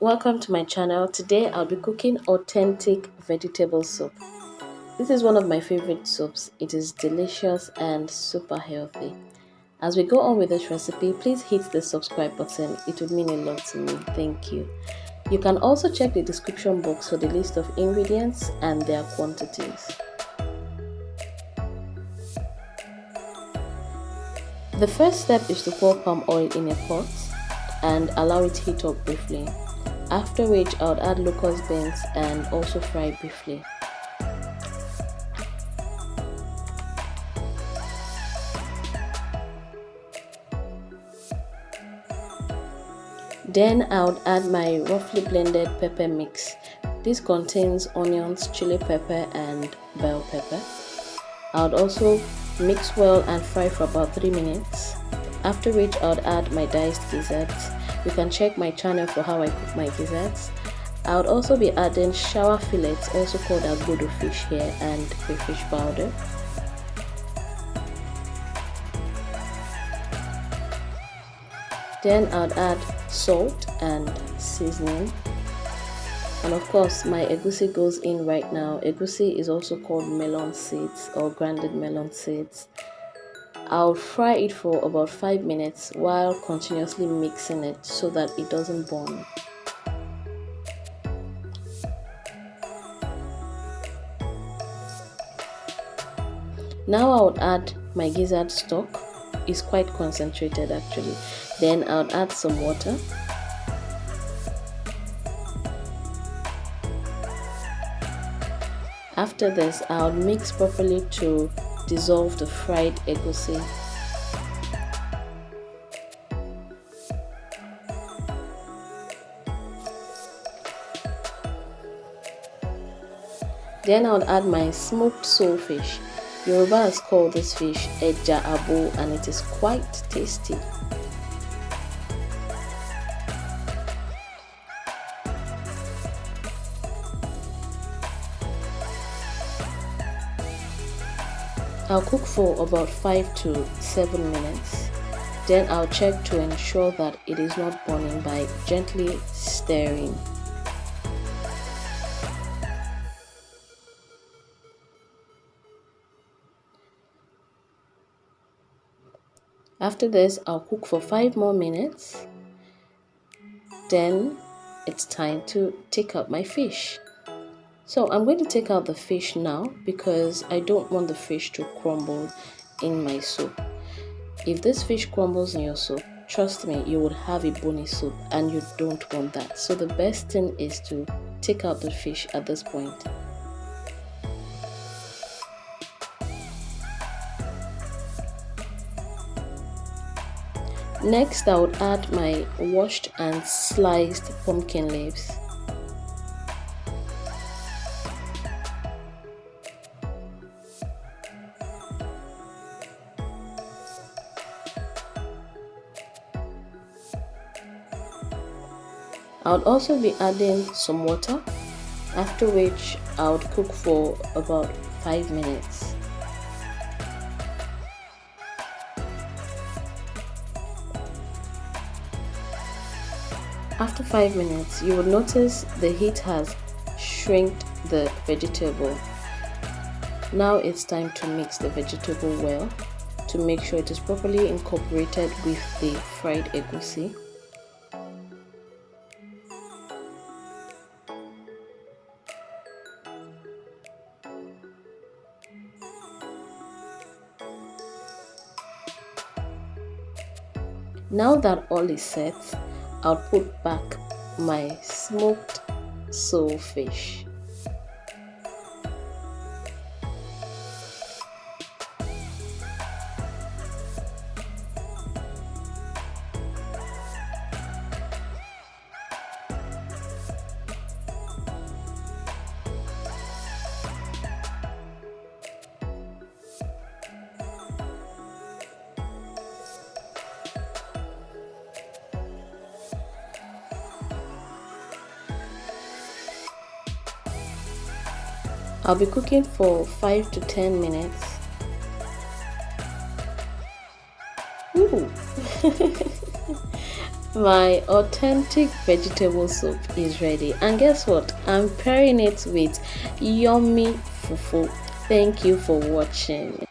Welcome to my channel. Today I'll be cooking authentic vegetable soup. This is one of my favorite soups. It is delicious and super healthy. As we go on with this recipe, please hit the subscribe button. It would mean a lot to me. Thank you. You can also check the description box for the list of ingredients and their quantities. The first step is to pour palm oil in a pot and allow it to heat up briefly. After which, I would add locust beans and also fry briefly. Then I would add my roughly blended pepper mix. This contains onions, chili pepper and bell pepper. I would also mix well and fry for about 3 minutes. After which, I would add my diced gizzards. You can check my channel for how I cook my gizzards. I would also be adding Shawa fillets, also called Agbodo fish here, and crayfish powder. Then I would add salt and seasoning. And of course, my egusi goes in right now. Egusi is also called melon seeds or grounded melon seeds. I'll fry it for about 5 minutes while continuously mixing it so that it doesn't burn. Now I would add my gizzard stock. It's quite concentrated actually. Then I would add some water. After this, I'll mix properly to dissolve the fried egusi. Then I would add my smoked soulfish. Yorubas call this fish abo and it is quite tasty. I'll cook for about 5 to 7 minutes. Then I'll check to ensure that it is not burning by gently stirring. After this, I'll cook for 5 more minutes. Then it's time to take out my fish. So I'm going to take out the fish now because I don't want the fish to crumble in my soup. If this fish crumbles in your soup, trust me, you would have a bony soup and you don't want that. So the best thing is to take out the fish at this point. Next, I would add my washed and sliced pumpkin leaves. I would also be adding some water, after which I would cook for about 5 minutes. After 5 minutes, you will notice the heat has shrinked the vegetable. Now it's time to mix the vegetable well to make sure it is properly incorporated with the fried egusi. Now that all is set, I'll put back my smoked soulfish. I'll be cooking for 5 to 10 minutes. Ooh. My authentic vegetable soup is ready, and guess what? I'm pairing it with yummy fufu. Thank you for watching.